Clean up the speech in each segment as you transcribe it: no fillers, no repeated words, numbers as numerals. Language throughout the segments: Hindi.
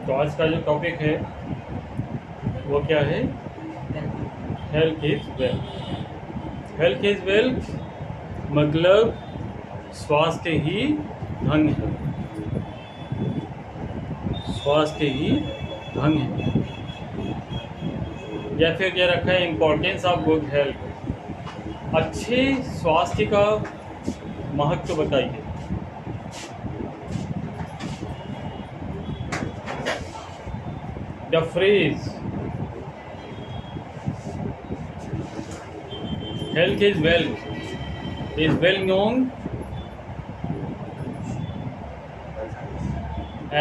तो आज का जो टॉपिक है वो क्या है? Health is wealth. Health is wealth मतलब स्वास्थ्य ही धन है। स्वास्थ्य ही धन है, या फिर क्या रखा है, इम्पोर्टेंस ऑफ गुड हेल्थ। अच्छे स्वास्थ्य का महत्व बताइए। The phrase health is wealth is well known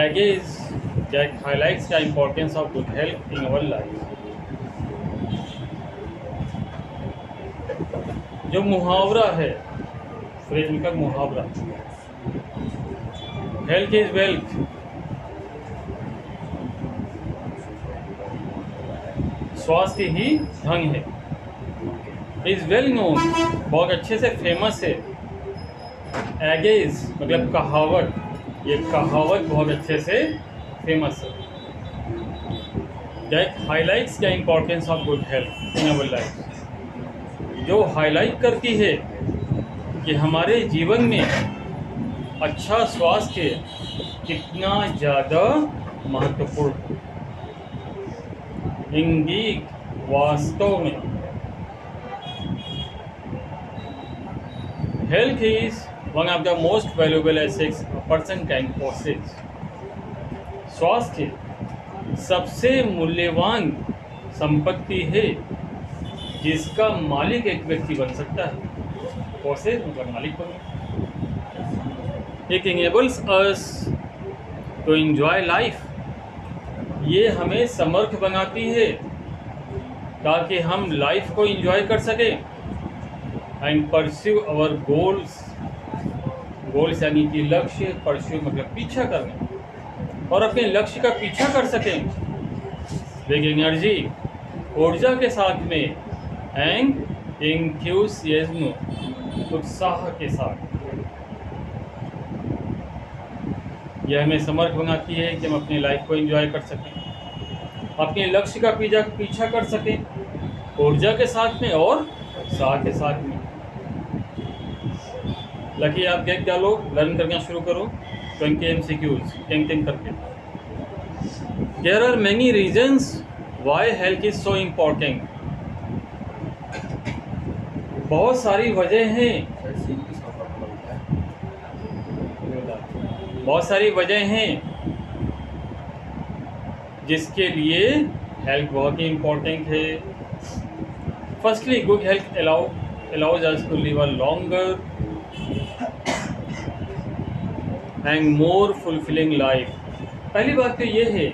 as that highlights the importance of good health in our life। जो मुहावरा है, फ्रेज का मुहावरा, हेल्थ इज वेल्थ, स्वास्थ्य ही धन है, इज वेल नोन बहुत अच्छे से फेमस है, एगेज मतलब कहावत, ये कहावत बहुत अच्छे से फेमस है, that highlights the importance of good health in our life, जो हाईलाइट करती है कि हमारे जीवन में अच्छा स्वास्थ्य कितना ज़्यादा महत्वपूर्ण है। इंडीड, वास्तव में health is one of the most valuable assets a person can possess. स्वास्थ्य सबसे मूल्यवान संपत्ति है जिसका मालिक एक व्यक्ति बन सकता है। पोसेस मतलब मालिक बनना। It enables us to enjoy life, ये हमें समर्थ बनाती है ताकि हम लाइफ को एंजॉय कर सकें। And pursue our goals, goals यानी कि लक्ष्य, परस्यू मतलब पीछा करना, और अपने लक्ष्य का पीछा कर सकें विद एनर्जी, ऊर्जा के साथ में, एंड एंथुसियाज्म उत्साह के साथ। यह हमें समर्थ बनाती है कि हम अपनी लाइफ को एंजॉय कर सकें, अपने लक्ष्य का पीछा कर सकें ऊर्जा के साथ में और उत्साह के साथ में। लकी आप देख डालो, लर्न करना शुरू करो 20 MCQs टेंग करके। There are many reasons why health is so important. बहुत सारी वजह हैं, बहुत सारी वजह हैं जिसके लिए हेल्थ बहुत ही इम्पोर्टेंट है। Firstly good health allows us to live a longer and more fulfilling life। पहली बात तो ये है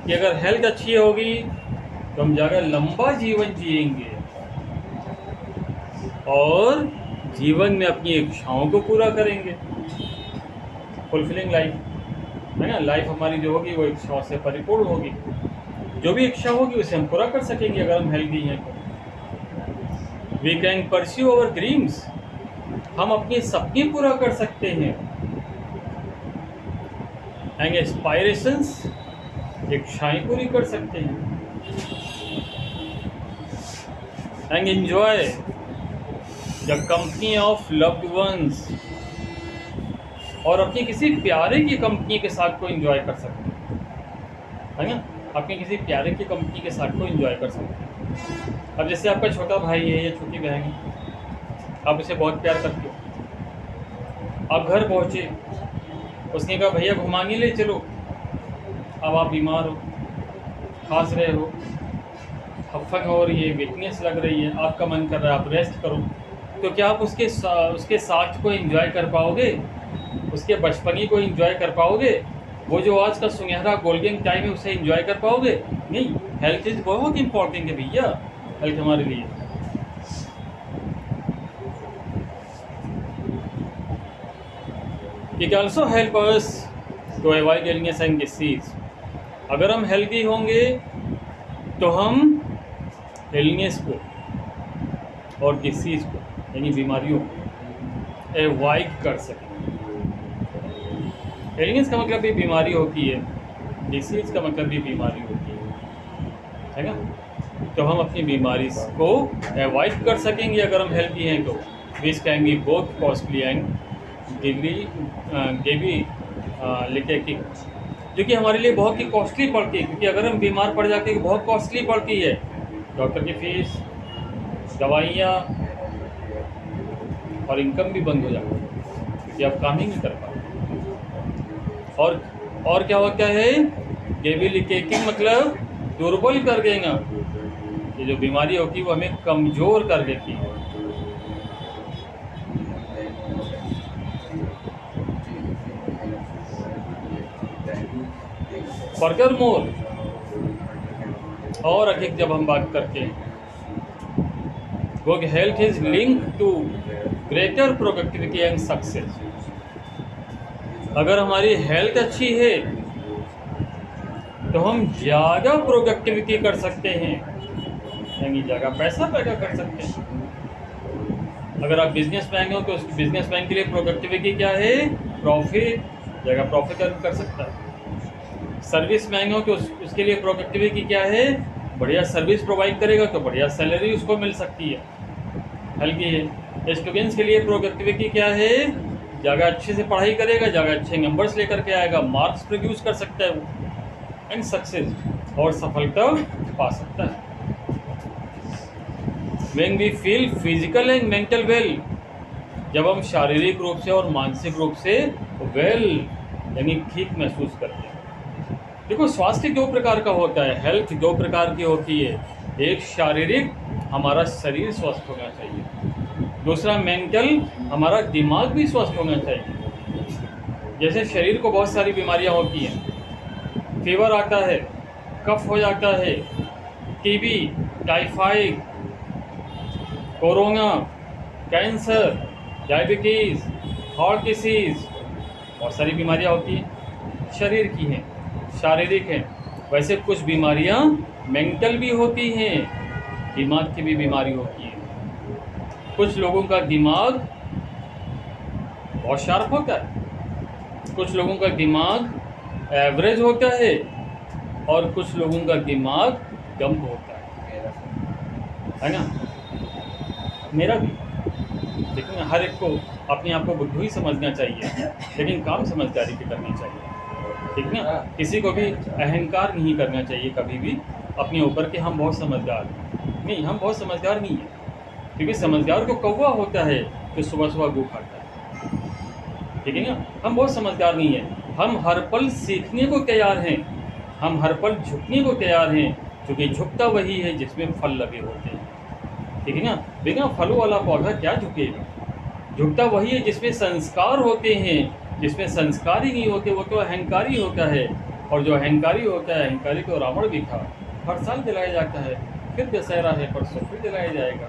कि अगर हेल्थ अच्छी होगी तो हम ज़्यादा लंबा जीवन जिएंगे और जीवन में अपनी इच्छाओं को पूरा करेंगे। फुलफिलिंग लाइफ है ना, लाइफ हमारी जो होगी वो इच्छाओं से परिपूर्ण होगी। जो भी इच्छा होगी उसे हम पूरा कर सकेंगे अगर हम हेल्दी हैं तो। We can pursue our dreams, हम अपने सपने पूरा कर सकते हैं। एंड एस्पायरेशंस, इच्छाएं पूरी कर सकते हैं। And enjoy the company of loved ones, और अपनी किसी प्यारे की कंपनी के साथ को एंजॉय कर सकते हैं, है ना, अपने किसी प्यारे की कंपनी के साथ को एंजॉय कर सकते हैं। अब जैसे आपका छोटा भाई है या छोटी बहन है, आप उसे बहुत प्यार करते हो, आप घर पहुँचे, उसने कहा भैया घुमाने ले चलो, अब आप बीमार हो, खांस रहे हो, हफ्फन हो रही है, वीकनेस लग रही है, आपका मन कर रहा है आप रेस्ट करो, तो क्या आप उसके साथ को एंजॉय कर पाओगे? उसके बचपनी को एंजॉय कर पाओगे? वो जो आज का सुनहरा गोल्डन टाइम है उसे एंजॉय कर पाओगे? नहीं। हेल्थ इज बहुत इंपॉर्टेंट है भैया, हेल्थ हमारे लिए। It also help us to avoid illness and disease. अगर हम हेल्दी होंगे तो हम इलनेस को और डिसीज को यानी बीमारियों को अवॉइड कर सकें। इलनेस का मतलब ये बीमारी होती है डिसीज का मतलब भी बीमारी होती है ना। तो हम अपनी बीमारी को अवॉइड कर सकेंगे अगर हम हेल्थी हैं तो। Which can be both costly and debilitating, जो कि हमारे लिए बहुत ही कॉस्टली पड़ती है, क्योंकि अगर हम बीमार पड़ जाते हैं तो बहुत कॉस्टली पड़ती है। डॉक्टर की फीस, दवाइयाँ और इनकम भी बंद हो जाती है क्योंकि आप काम ही नहीं कर पाते। और क्या होता है, डेबिलिटेटिंग मतलब दुर्बल कर देना। ये जो बीमारी होती है वो हमें कमज़ोर कर देती है। फर्दरमोर, और अधिक जब हम बात करते हैं, good health is link to greater productivity and success. अगर हमारी हेल्थ अच्छी है तो हम ज़्यादा प्रोडक्टिविटी कर सकते हैं, यानी ज़्यादा पैसा पैदा कर सकते हैं। अगर आप बिजनेसमैन हो तो उस बिजनेसमैन के लिए प्रोडक्टिविटी क्या है, प्रॉफिट, ज़्यादा प्रॉफिट अर्न कर सकता है। सर्विसमैन हो तो उसके लिए प्रोडक्टिविटी क्या है, बढ़िया सर्विस प्रोवाइड करेगा तो बढ़िया सैलरी उसको मिल सकती है, हल्की है। स्टूडेंट्स के लिए प्रोडक्टिविटी क्या है, ज़्यादा अच्छे से पढ़ाई करेगा, ज़्यादा अच्छे नंबर्स लेकर के आएगा, मार्क्स प्रोड्यूस कर सकता है वो, एंड सक्सेस, और सफलता पा सकता है। When we feel physical and mental well, जब हम शारीरिक रूप से और मानसिक रूप से वेल यानी ठीक महसूस करते हैं। देखो, स्वास्थ्य दो प्रकार का होता है, हेल्थ दो प्रकार की होती है। एक शारीरिक, हमारा शरीर स्वस्थ होना चाहिए। दूसरा मेंटल, हमारा दिमाग भी स्वस्थ होना चाहिए। जैसे शरीर को बहुत सारी बीमारियां होती हैं, फीवर आता है, कफ हो जाता है, TB, typhoid, corona, cancer, diabetes, heart disease, बहुत सारी बीमारियां होती हैं, शरीर की हैं, शारीरिक हैं। वैसे कुछ बीमारियां मेंटल भी होती हैं, दिमाग की भी बीमारी होती है। कुछ लोगों का दिमाग बहुत शार्प होता है, कुछ लोगों का दिमाग एवरेज होता है, और कुछ लोगों का दिमाग डंप होता है ना। मेरा भी, लेकिन हर एक को अपने आप को बुद्धू ही समझना चाहिए, लेकिन काम समझदारी से करना चाहिए, ठीक ना। किसी को भी अहंकार नहीं करना चाहिए कभी भी अपने ऊपर कि हम बहुत समझदार हैं। नहीं, हम बहुत समझदार नहीं हैं, क्योंकि समझदार को कौवा होता है जो सुबह सुबह गू खाता है, ठीक है ना। हम बहुत समझदार नहीं हैं, हम हर पल सीखने को तैयार हैं, हम हर पल झुकने को तैयार हैं, क्योंकि झुकता वही है जिसमें फल लगे होते हैं, ठीक है ना। बिना फलों वाला पौधा क्या झुकेगा, झुकता वही है जिसमें संस्कार होते हैं। जिसमें संस्कार ही नहीं होते वो तो अहंकारी होता है, और जो अहंकारी होता है, अहंकारी को रावण भी था, हर साल दिलाया जाता है, फिर दशहरा है परसों फिर दिलाया जाएगा,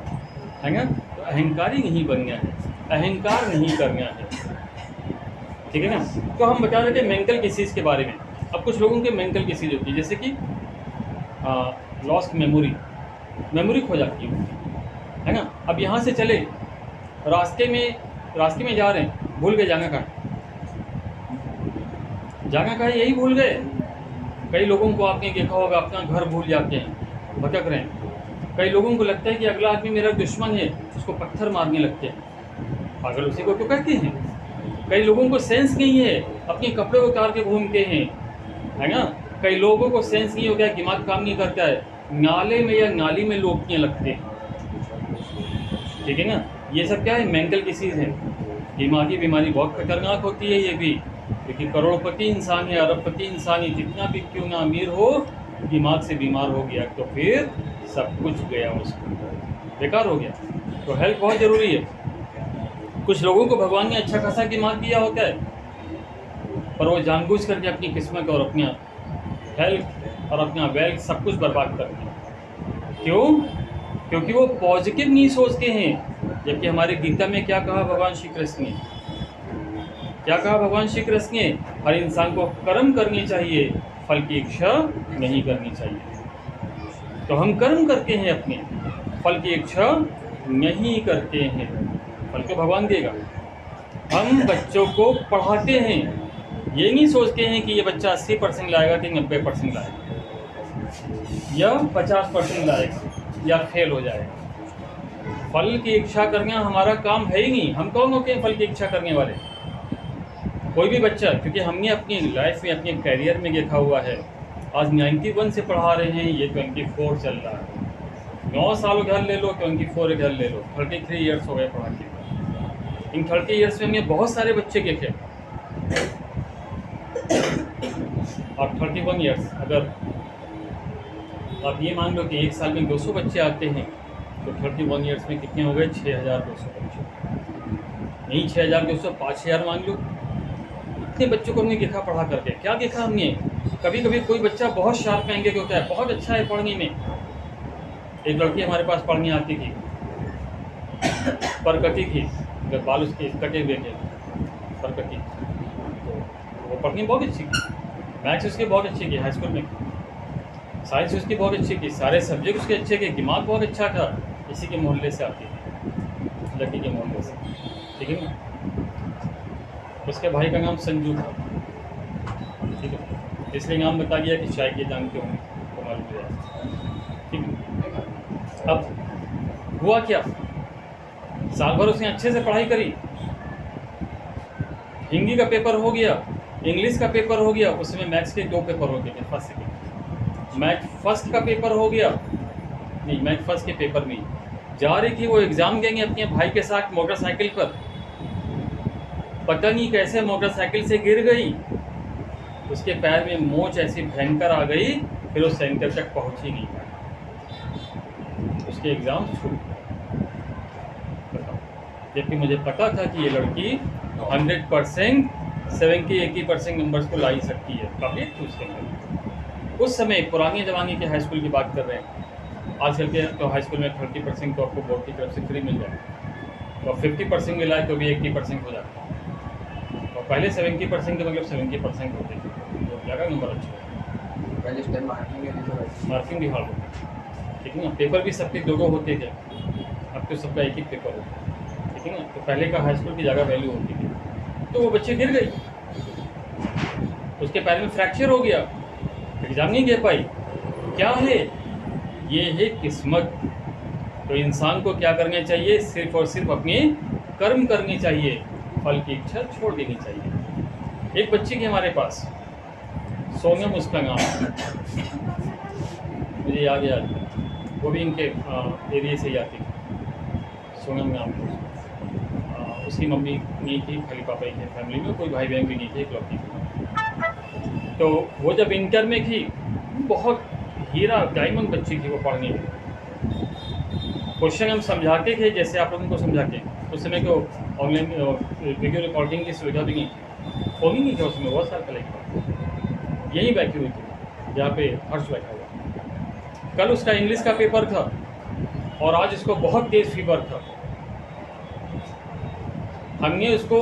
है ना। तो अहंकारी नहीं बनना है, अहंकार नहीं करना है, ठीक है ना। तो हम बता रहे थे मेंटल डिसीज़ के बारे में। अब कुछ लोगों के मेंटल डिसीज़ होती है, जैसे कि लॉस्ट मेमोरी खो जाती है ना। अब यहाँ से चले, रास्ते में जा रहे हैं, भूल गए जाना कहाँ है, यही भूल गए। कई लोगों को आपने देखा होगा अपना घर भूल जाते हैं, भटक रहे हैं। कई लोगों को लगता है कि अगला आदमी मेरा दुश्मन है, उसको पत्थर मारने लगते हैं, पागल उसी को तो कहते हैं। कई लोगों को सेंस नहीं है, अपने कपड़े उतार के घूमते हैं, है ना। कई लोगों को सेंस नहीं होता है, दिमाग काम नहीं करता है, नाले में या नाली में लोटने लगते हैं, ठीक है ना। ये सब क्या है, मेंटल डिसीज़ है। दिमागी बीमारी बहुत खतरनाक होती है ये भी, क्योंकि करोड़पति इंसान है, अरबपति इंसान है, जितना भी क्यों ना अमीर हो, दिमाग से बीमार हो गया तो फिर सब कुछ गया, उसको बेकार हो गया। तो हेल्थ बहुत ज़रूरी है। कुछ लोगों को भगवान ने अच्छा खासा दिमाग दिया होता है, पर वो जानबूझ करके अपनी किस्मत और अपना हेल्थ और अपना वेल्थ सब कुछ बर्बाद करते हैं। क्यों? क्योंकि वो पॉजिटिव नहीं सोचते हैं। जबकि हमारे गीता में क्या कहा भगवान श्री कृष्ण ने, हर इंसान को कर्म करनी चाहिए, फल की इच्छा नहीं करनी चाहिए। तो हम कर्म करते हैं अपने, फल की इच्छा नहीं करते हैं, फल तो भगवान देगा। हम बच्चों को पढ़ाते हैं, ये नहीं सोचते हैं कि ये बच्चा 80% लाएगा कि 90% लाएगा या 50% लाएगा या फेल हो जाएगा। फल की इच्छा करना हमारा काम है ही नहीं। हम कौन होते हैं फल की इच्छा करने वाले? कोई भी बच्चा, क्योंकि हमने अपनी लाइफ में अपने करियर में देखा हुआ है, आज 91 से पढ़ा रहे हैं, ये 24 चल रहा है। 9 साल घर ले लो, 24 घर ले लो, 33 ईयर्स हो गए पढ़ाते हुए। इन 30 ईयर्स में हमने बहुत सारे बच्चे देखे। और 31 ईयर्स, अगर आप ये मान लो कि एक साल में 200 बच्चे आते हैं तो 31 ईयर्स में कितने हो गए? 6200 बच्चे। नहीं 6200, 5000 मान लो। इतने बच्चों को हमने देखा पढ़ा करके। क्या देखा हमने? कभी कभी कोई बच्चा बहुत शार्प एंगल होता है, बहुत अच्छा है पढ़ने में। एक लड़की हमारे पास पढ़ने आती थी, परकटी थी, जब बाल उसके कटे हुए थे, परकटी, तो वो पढ़ने में बहुत अच्छी थी। मैथ्स उसके बहुत अच्छी थी हाई स्कूल में, साइंस उसकी बहुत अच्छी थी, सारे सब्जेक्ट उसके अच्छे थे, दिमाग बहुत अच्छा था। इसी के मोहल्ले से आती थी, लड़की के मोहल्ले से, ठीक है ना। उसके भाई का नाम संजू था, ठीक है, इसलिए नाम बता दिया कि शायद ये जानते होंगे तो मालूम हो जाए, ठीक है। अब हुआ क्या, साल भर उसने अच्छे से पढ़ाई करी, हिंदी का पेपर हो गया, इंग्लिश का पेपर हो गया, उसमें मैथ्स के 2 पेपर हो गए थे, फर्स्ट सेकेंड। मैथ फर्स्ट का पेपर हो गया, नहीं मैथ फर्स्ट के पेपर में जा रही थी वो एग्ज़ाम देंगे अपने भाई के साथ मोटरसाइकिल पर। पता नहीं कैसे मोटरसाइकिल से गिर गई, उसके पैर में मोच ऐसी भयंकर आ गई, फिर वो सेंटर तक पहुंच ही नहीं पाया, उसके एग्ज़ाम छूट गए। बताओ, जबकि मुझे पता था कि ये लड़की 100% 70-80% नंबर्स को ला ही सकती है, काबिलियत थी उसके अंदर। उस समय पुराने ज़माने के हाई स्कूल की बात कर रहे हैं। आजकल के तो हाई स्कूल में 30% तो आपको बोर्ड की तरफ से फ्री मिल जाएगा, तो 50% मिला है तो भी 80% हो जाता है। और पहले 70% के मतलब 70% होते थे, तो ज़्यादा नंबर अच्छे, मार्किंग भी हार्ड होती, ठीक है ना। पेपर भी सबके 2 होते थे, अब तो सबका एक पेपर होता है, ठीक है ना। तो पहले का हाई स्कूल की ज़्यादा वैल्यू होती थी। तो वो बच्चे गिर गई, उसके पैर में फ्रैक्चर हो गया, एग्जाम नहीं दे पाई। क्या है ये? है किस्मत। तो इंसान को क्या करना चाहिए? सिर्फ और सिर्फ अपने कर्म करने चाहिए, फल की इच्छा छोड़ देनी चाहिए। एक बच्ची की हमारे पास, सोनम उसका नाम, मुझे याद है, वो भी इनके एरिया से ही आती थी, सोनम नाम था। उसकी मम्मी नहीं थी, खाली पापा ही थे फैमिली में, कोई भाई बहन भी नहीं थे, इकलौती थी। तो वो जब इंटर में थी, बहुत हीरा डायमंड बच्ची थी वो पढ़ने में। क्वेश्चन हम समझाते थे जैसे आप लोगों को समझाते, उस समय को ऑनलाइन वीडियो रिकॉर्डिंग की सुविधा भी नहीं थी, फोन ही नहीं था उसमें, बहुत साल पहले की। यहीं बैठी हुई थी जहाँ पे हर्ष बैठा हुआ। कल उसका इंग्लिश का पेपर था और आज उसको बहुत तेज़ फीवर था। हमने उसको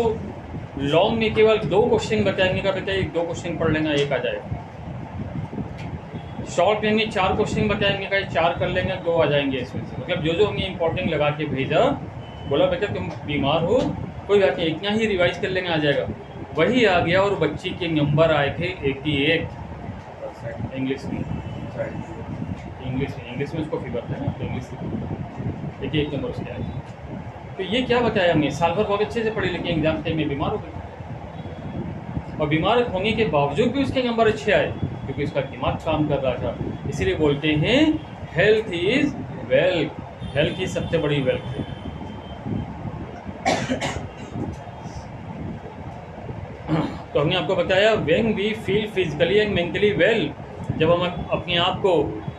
लॉन्ग में केवल 2 क्वेश्चन बताएंगे का बेटा 2 क्वेश्चन पढ़ लेना, 1 आ जाएगा। शॉर्ट में हमने 4 क्वेश्चन बताएंगे का 4 कर लेंगे, 2 आ जाएंगे इसमें से। मतलब जो हमने इंपॉर्टेंट लगा के भेजा, बोला बेटा तुम बीमार हो, कोई बात नहीं, इतना ही रिवाइज कर लेंगे, आ जाएगा। वही आ गया और बच्ची के नंबर आए थे 88 इंग्लिश में। इंग्लिश में उसको फीवर था ना, तो इंग्लिश 88 नंबर उसके आए थे। तो ये क्या बताया हमने? साल भर बहुत अच्छे से पढ़ी, लेकिन एग्जाम टाइम में बीमार हो गई, और बीमार होने के बावजूद भी उसके नंबर अच्छे आए क्योंकि उसका दिमाग काम कर रहा था। इसीलिए बोलते हैं हेल्थ इज़ वेल्थ, हेल्थ ही सबसे बड़ी वेल्थ है। तो हमने आपको बताया when we feel physically and mentally well, जब हम अपने आप को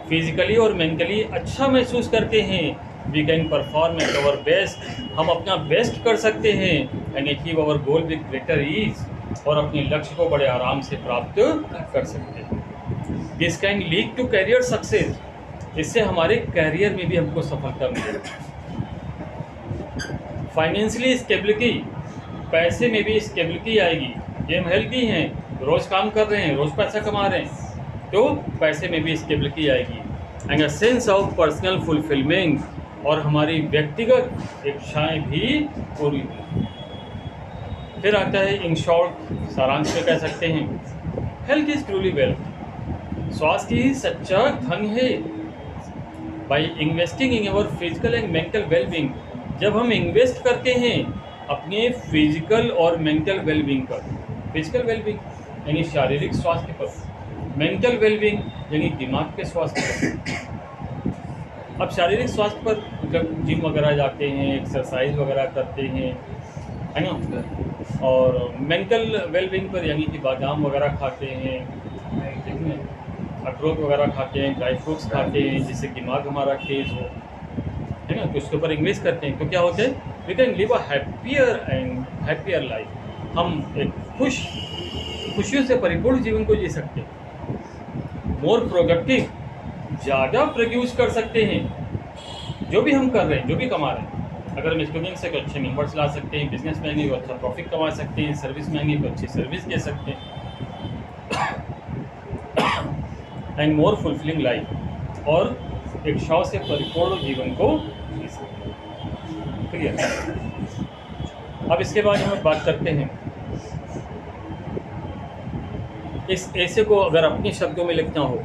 फिजिकली और मेंटली अच्छा महसूस करते हैं, we can perform at our best, हम अपना बेस्ट कर सकते हैं, and achieve our goal with greater ease, और अपने लक्ष्य को बड़े आराम से प्राप्त कर सकते हैं। This can lead to career success, इससे हमारे करियर में भी हमको सफलता मिलेगी। फाइनेंशियली स्टेबिलिटी, पैसे में भी स्टेबिलिटी आएगी। ये हम हेल्थी हैं, रोज़ काम कर रहे हैं, रोज़ पैसा कमा रहे हैं, तो पैसे में भी स्टेबिलिटी आएगी। And a sense of personal fulfilment, और हमारी व्यक्तिगत इच्छाएं भी पूरी होंगी। फिर आता है इन शॉर्ट, सारांश में कह सकते हैं, हेल्थ इज ट्रूली वेल्थ। स्वास्थ्य ही सच्चा धन है। By investing in our physical and mental wellbeing, जब हम इन्वेस्ट करते हैं अपने फिजिकल और मेंटल वेलबींग पर, फिजिकल वेलबींग यानी शारीरिक स्वास्थ्य पर, मेंटल वेलबींग यानी दिमाग के स्वास्थ्य पर। अब शारीरिक स्वास्थ्य पर मतलब जिम वगैरह जाते हैं, एक्सरसाइज वगैरह करते हैं, है ना, और मेंटल वेलबींग पर यानी कि बादाम वगैरह खाते हैं, ठीक है, अखरोट वगैरह खाते हैं, ड्राई फ्रूट्स खाते हैं, जिससे दिमाग हमारा तेज हो, है ना, तो उसके ऊपर इन्वेस्ट करते हैं, तो क्या होता है, we can live a happier life. हम एक खुशियों से परिपूर्ण जीवन को जी सकते हैं। मोर प्रोडक्टिव, ज़्यादा प्रोड्यूस कर सकते हैं जो भी हम कर रहे हैं, जो भी कमा रहे हैं। अगर हम स्टूडेंट से तो अच्छे नंबर्स ला सकते हैं, बिजनेस मैन है तो अच्छा प्रॉफिट कमा सकते हैं, सर्विस मैन है तो अच्छी सर्विस दे सकते हैं, एंड मोर फुलफिलिंग लाइफ, और एक शौक से परिपूर्ण जीवन को जी सकते हैं। क्लियर। अब इसके बाद हम बात करते हैं इस ऐसे को अगर अपने शब्दों में लिखना हो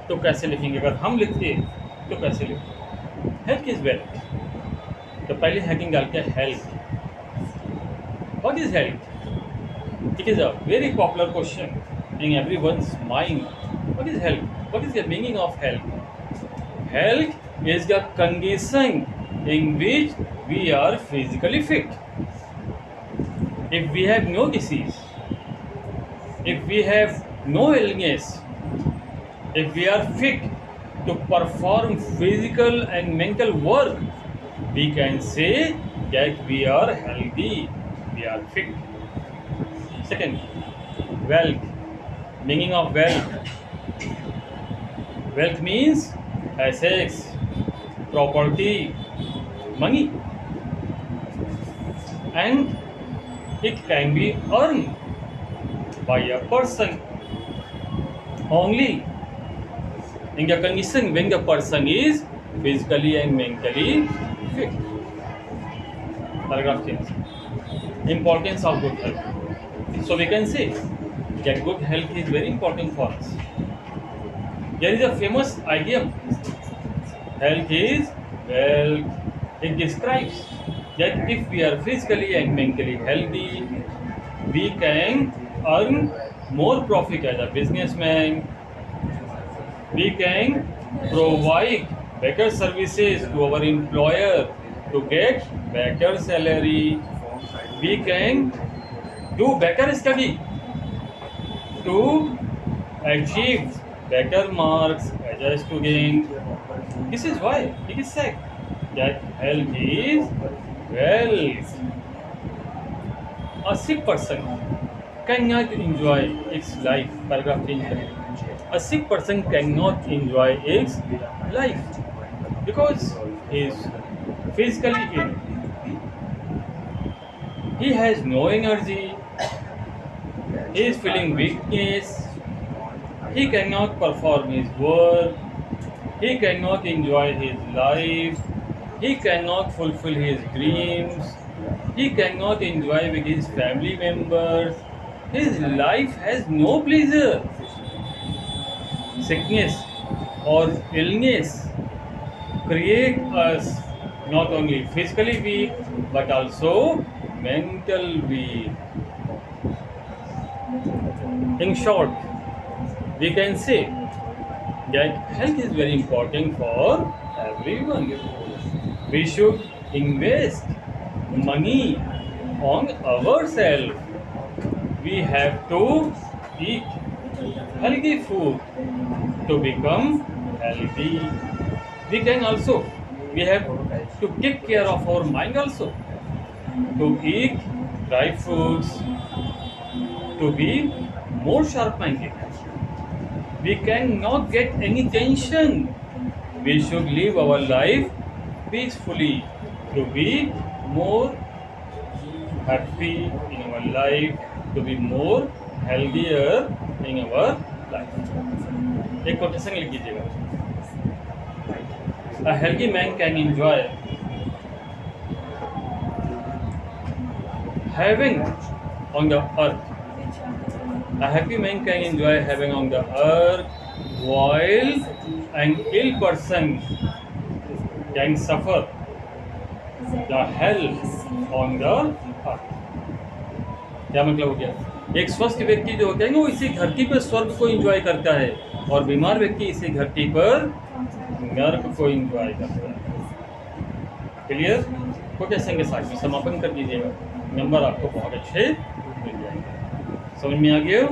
तो कैसे लिखेंगे, अगर हम लिखते तो कैसे लिखते। हेल्थ इज वेल्थ, तो पहले हैकिंग डालते हैं health. What is health? It is a very popular question in everyone's mind. What is health? What is the meaning of health? Health is the condition in which we are physically fit. If we have no disease, if we have no illness, if we are fit to perform physical and mental work, we can say that we are healthy, we are fit. Second, wealth. Meaning of wealth. Wealth means assets, property, money, and it can be earned by a person only in the condition when the person is physically and mentally fit. Paragraph change. Importance of good health. So we can say that good health is very important for us. There is a famous idiom, health is wealth. It describes that if we are physically and mentally healthy, we can earn more profit as a businessman. We can provide better services to our employer to get better salary. We can do better study to achieve better marks as a student. This is why it is said that health is wealth. A sick person cannot enjoy its life. Paragraph 3. A sick person cannot enjoy its life because he is physically ill. He has no energy. He is feeling weakness. He cannot perform his work. He cannot enjoy his life. He cannot fulfill his dreams. He cannot enjoy with his family members. His life has no pleasure. Sickness or illness create us not only physically weak but also mentally weak. In short, we can say that health is very important for everyone. We should invest money on ourselves. We have to eat healthy food to become healthy. We have to take care of our mind also, to eat dry foods, to be more sharp-minded. We cannot get any tension. We should live our life peacefully to be more happy in our life, to be more healthier in our life. एक कोटेशन लिख लीजिएगा. A healthy man can enjoy having on the earth. A happy man can enjoy having on the earth, while an ill person can suffer the hell on the earth. क्या मतलब हो गया? एक स्वस्थ व्यक्ति जो होता है ना, वो इसी धरती पर स्वर्ग को एंजॉय करता है, और बीमार व्यक्ति इसी धरती पर नर्क को एंजॉय करता है। क्लियर? कोटेशन के साथ में समापन कर दीजिएगा, नंबर आपको बहुत अच्छे मिल जाएंगे। समझ में आ गया?